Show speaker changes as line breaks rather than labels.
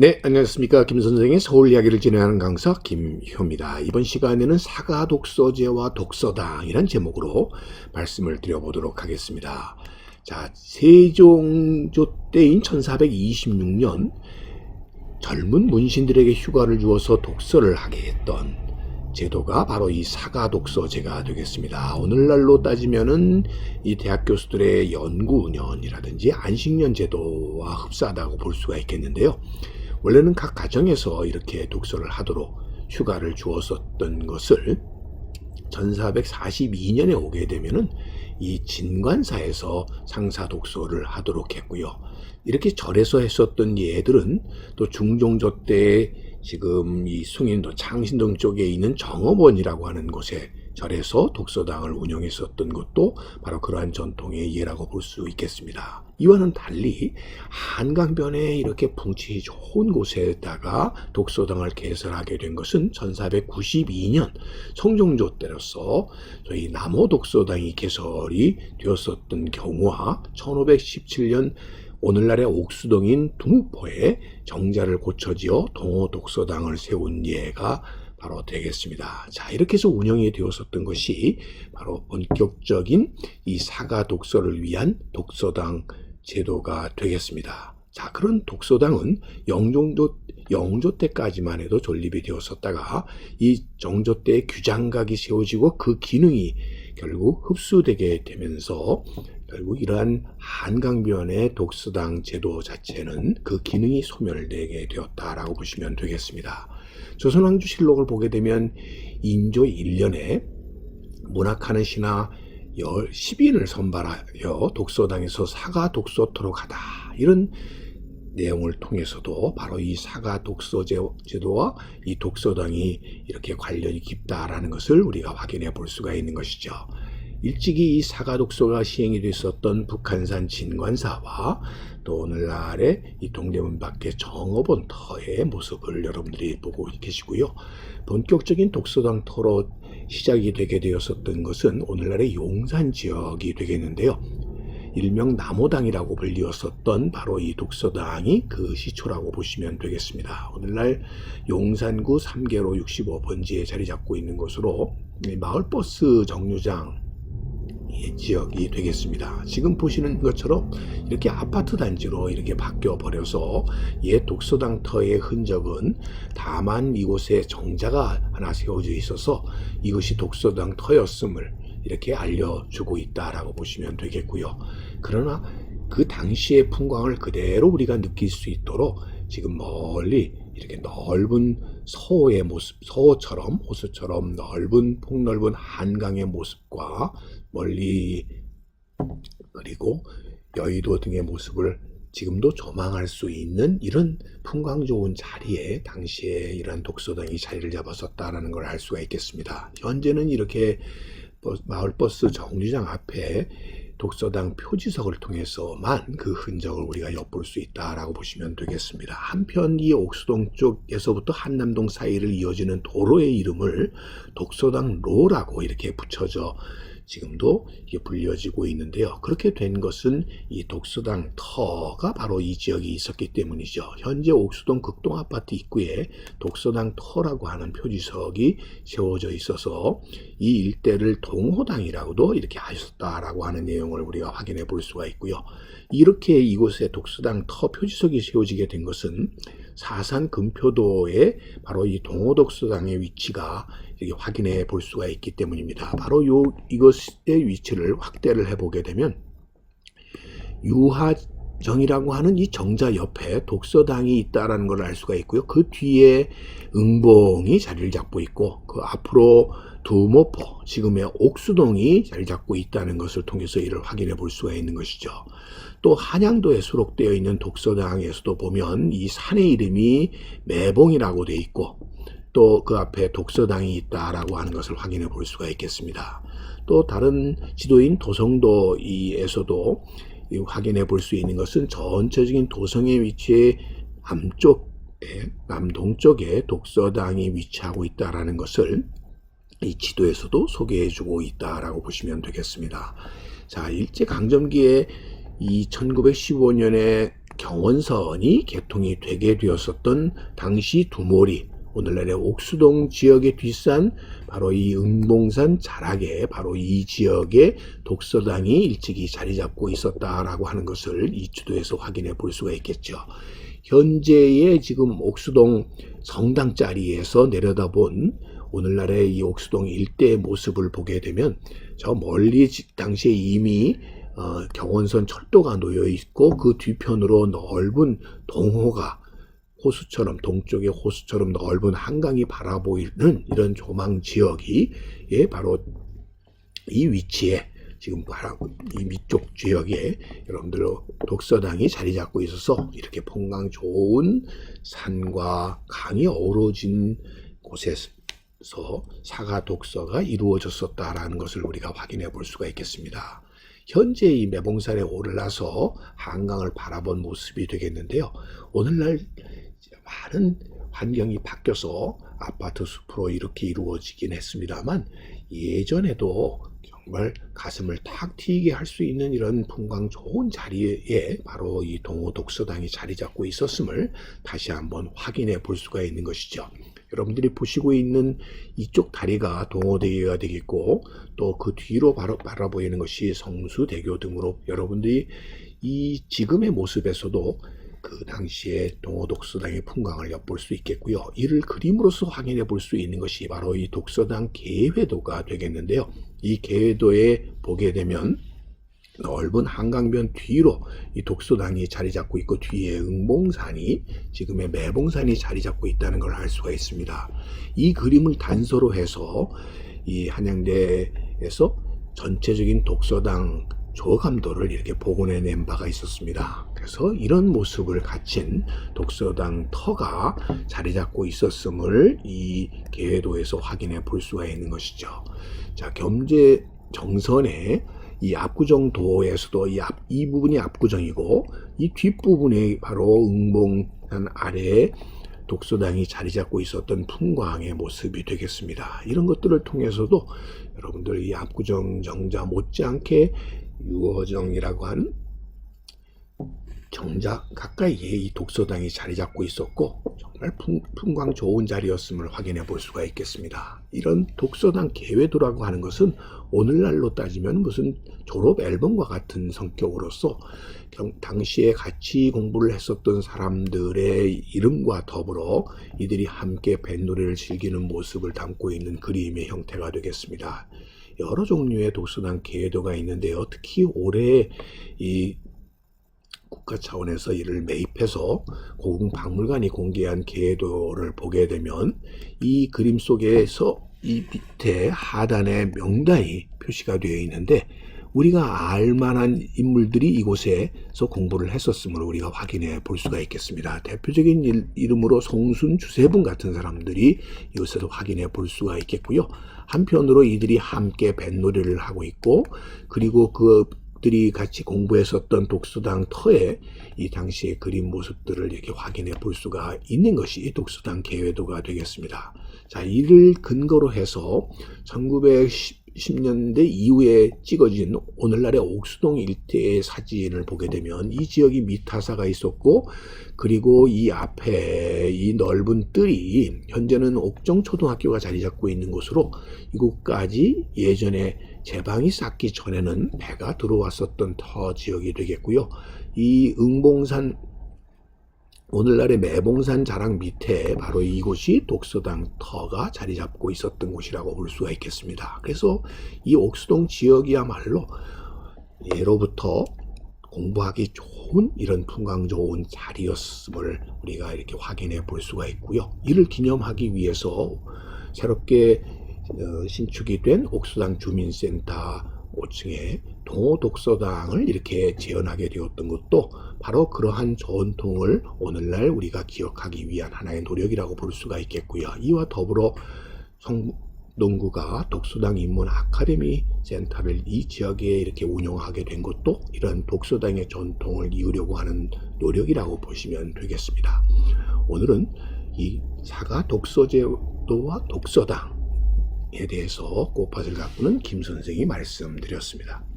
네, 안녕하십니까. 김 선생의 서울 이야기를 진행하는 강사 김효입니다. 이번 시간에는 사가 독서제와 독서당이란 제목으로 말씀을 드려보도록 하겠습니다. 자, 세종조 때인 1426년 젊은 문신들에게 휴가를 주어서 독서를 하게 했던 제도가 바로 이 사가 독서제가 되겠습니다. 오늘날로 따지면은 이 대학 교수들의 연구년이라든지 안식년 제도와 흡사하다고 볼 수가 있겠는데요. 원래는 각 가정에서 이렇게 독서를 하도록 휴가를 주었었던 것을 1442년에 오게 되면은 이 진관사에서 상사 독서를 하도록 했고요. 이렇게 절에서 했었던 예들은 또 중종조 때 지금 이 숭인도 창신동 쪽에 있는 정업원이라고 하는 곳에 절에서 독서당을 운영했었던 것도 바로 그러한 전통의 예라고 볼 수 있겠습니다. 이와는 달리 한강변에 이렇게 풍치 좋은 곳에다가 독서당을 개설하게 된 것은 1492년 성종조 때로서 저희 남호 독서당이 개설이 되었었던 경우와 1517년 오늘날의 옥수동인 두무포에 정자를 고쳐지어 동호 독서당을 세운 예가 바로 되겠습니다. 자, 이렇게 해서 운영이 되었었던 것이 바로 본격적인 이 사가 독서를 위한 독서당 제도가 되겠습니다. 자, 그런 독서당은 영조 때까지만 해도 존립이 되었었다가 이 정조 때 규장각이 세워지고 그 기능이 결국 흡수되게 되면서 결국 이러한 한강변의 독서당 제도 자체는 그 기능이 소멸되게 되었다라고 보시면 되겠습니다. 조선왕조실록을 보게 되면 인조 1년에 문학하는 신하 10인을 선발하여 독서당에서 사가 독서토로 가다, 이런 내용을 통해서도 바로 이 사가 독서 제도와 이 독서당이 이렇게 관련이 깊다라는 것을 우리가 확인해 볼 수가 있는 것이죠. 일찍이 이 사가 독서가 시행이 됐었던 북한산 진관사와 또 오늘날의 이 동대문 밖의 정업원 터의 모습을 여러분들이 보고 계시고요. 본격적인 독서당 터로 시작이 되게 되었었던 것은 오늘날의 용산 지역이 되겠는데요. 일명 남호당이라고 불리웠었던 바로 이 독서당이 그 시초라고 보시면 되겠습니다. 오늘날 용산구 3개로 65번지에 자리 잡고 있는 곳으로 마을버스 정류장 지역이 되겠습니다. 지금 보시는 것처럼 이렇게 아파트 단지로 이렇게 바뀌어 버려서 옛 독서당 터의 흔적은 다만 이곳에 정자가 하나 세워져 있어서 이것이 독서당 터였음을 이렇게 알려주고 있다라고 보시면 되겠고요. 그러나 그 당시의 풍광을 그대로 우리가 느낄 수 있도록 지금 멀리 이렇게 넓은 서호의 모습, 호수처럼 넓은 폭넓은 한강의 모습과 멀리 그리고 여의도 등의 모습을 지금도 조망할 수 있는 이런 풍광 좋은 자리에 당시에 이러한 독서당이 자리를 잡았었다라는 걸 알 수가 있겠습니다. 현재는 이렇게 마을버스 정류장 앞에 독서당 표지석을 통해서만 그 흔적을 우리가 엿볼 수 있다라고 보시면 되겠습니다. 한편 이 옥수동 쪽에서부터 한남동 사이를 이어지는 도로의 이름을 독서당로라고 이렇게 붙여져 지금도 이게 불려지고 있는데요. 그렇게 된 것은 이 독서당 터가 바로 이 지역에 있었기 때문이죠. 현재 옥수동 극동 아파트 입구에 독서당 터라고 하는 표지석이 세워져 있어서 이 일대를 동호당이라고도 이렇게 하셨다라고 하는 내용을 우리가 확인해 볼 수가 있고요. 이렇게 이곳에 독서당 터 표지석이 세워지게 된 것은 사산 금표도에 바로 이 동호독서당의 위치가 이렇게 확인해 볼 수가 있기 때문입니다. 바로 이것의 위치를 확대를 해보게 되면 유하정이라고 하는 이 정자 옆에 독서당이 있다라는 걸 알 수가 있고요. 그 뒤에 응봉이 자리를 잡고 있고 그 앞으로 두모포, 지금의 옥수동이 자리 잡고 있다는 것을 통해서 이를 확인해 볼 수가 있는 것이죠. 또 한양도에 수록되어 있는 독서당에서도 보면 이 산의 이름이 매봉이라고 되어 있고 또 그 앞에 독서당이 있다라고 하는 것을 확인해 볼 수가 있겠습니다. 또 다른 지도인 도성도에서도 확인해 볼 수 있는 것은 전체적인 도성의 위치에 남동쪽에 독서당이 위치하고 있다라는 것을 이 지도에서도 소개해 주고 있다라고 보시면 되겠습니다. 자, 일제강점기에 이 1915년에 경원선이 개통이 되게 되었었던 당시 두모리, 오늘날의 옥수동 지역에 뒷산 바로 이 응봉산 자락에 바로 이 지역에 독서당이 일찍이 자리 잡고 있었다라고 하는 것을 이 지도에서 확인해 볼 수가 있겠죠. 현재의 지금 옥수동 성당 자리에서 내려다본 오늘날의 이 옥수동 일대의 모습을 보게 되면 저 멀리 당시에 이미 경원선 철도가 놓여 있고 그 뒤편으로 넓은 동호가 호수처럼 동쪽의 호수처럼 넓은 한강이 바라보이는 이런 조망 지역이 바로 이 위치에 지금 바로 이 위쪽 지역에 여러분들 독서당이 자리 잡고 있어서 이렇게 풍광 좋은 산과 강이 어우러진 곳에서 사가 독서가 이루어졌었다라는 것을 우리가 확인해 볼 수가 있겠습니다. 현재 이 매봉산에 올라서 한강을 바라본 모습이 되겠는데요. 오늘날 많은 환경이 바뀌어서 아파트 숲으로 이렇게 이루어지긴 했습니다만 예전에도 정말 가슴을 탁 트이게 할 수 있는 이런 풍광 좋은 자리에 바로 이 동호 독서당이 자리 잡고 있었음을 다시 한번 확인해 볼 수가 있는 것이죠. 여러분들이 보시고 있는 이쪽 다리가 동호대교가 되겠고 또 그 뒤로 바로 바라보이는 것이 성수대교 등으로 여러분들이 이 지금의 모습에서도 그 당시에 동호독서당의 풍광을 엿볼 수 있겠고요. 이를 그림으로서 확인해 볼 수 있는 것이 바로 이 독서당 계회도가 되겠는데요. 이 계회도에 보게 되면 넓은 한강변 뒤로 이 독서당이 자리 잡고 있고 뒤에 응봉산이 지금의 매봉산이 자리 잡고 있다는 걸 알 수가 있습니다. 이 그림을 단서로 해서 이 한양대에서 전체적인 독서당 조감도를 이렇게 복원해낸 바가 있었습니다. 그래서 이런 모습을 갖춘 독서당 터가 자리 잡고 있었음을 이 계회도에서 확인해 볼 수가 있는 것이죠. 자, 겸재 정선에 이 압구정도에서도 이 부분이 압구정이고 이 뒷부분이 바로 응봉산 아래에 독서당이 자리 잡고 있었던 풍광의 모습이 되겠습니다. 이런 것들을 통해서도 여러분들 이 압구정 정자 못지않게 유어정이라고 하는 정자 가까이에 이 독서당이 자리 잡고 있었고 정말 풍광 좋은 자리였음을 확인해 볼 수가 있겠습니다. 이런 독서당 계회도라고 하는 것은 오늘날로 따지면 무슨 졸업 앨범과 같은 성격으로서 당시에 같이 공부를 했었던 사람들의 이름과 더불어 이들이 함께 뱃놀이를 즐기는 모습을 담고 있는 그림의 형태가 되겠습니다. 여러 종류의 독서당 계회도가 있는데요. 특히 올해 이 국가 차원에서 이를 매입해서 고궁박물관이 공개한 계회도를 보게 되면 이 그림 속에서 이 밑에 하단에 명단이 표시가 되어 있는데 우리가 알만한 인물들이 이곳에서 공부를 했었음을 우리가 확인해 볼 수가 있겠습니다. 대표적인 이름으로 송순, 주세분 같은 사람들이 이곳에서 확인해 볼 수가 있겠고요. 한편으로 이들이 함께 뱃놀이를 하고 있고 그리고 그들이 같이 공부했었던 독서당 터에 이 당시의 그림 모습들을 이렇게 확인해 볼 수가 있는 것이 독서당 계회도가 되겠습니다. 자, 이를 근거로 해서 1910년대 이후에 찍어진 오늘날의 옥수동 일대의 사진을 보게 되면 이 지역이 미타사가 있었고 그리고 이 앞에 이 넓은 뜰이 현재는 옥정초등학교가 자리 잡고 있는 곳으로 이곳까지 예전에 제방이 쌓기 전에는 배가 들어왔었던 터 지역이 되겠고요. 이 응봉산 오늘날의 매봉산 자락 밑에 바로 이곳이 독서당 터가 자리 잡고 있었던 곳이라고 볼 수가 있겠습니다. 그래서 이 옥수동 지역이야말로 예로부터 공부하기 좋은 이런 풍광 좋은 자리였음을 우리가 이렇게 확인해 볼 수가 있고요. 이를 기념하기 위해서 새롭게 신축이 된 옥수당 주민센터 5층에 동호독서당을 이렇게 재현하게 되었던 것도 바로 그러한 전통을 오늘날 우리가 기억하기 위한 하나의 노력이라고 볼 수가 있겠고요. 이와 더불어 성동구가 독서당 인문 아카데미 센터를 이 지역에 이렇게 운영하게 된 것도 이런 독서당의 전통을 이으려고 하는 노력이라고 보시면 되겠습니다. 오늘은 이 사가 독서제도와 독서당에 대해서 꽃밭을 가꾸는 김 선생이 말씀드렸습니다.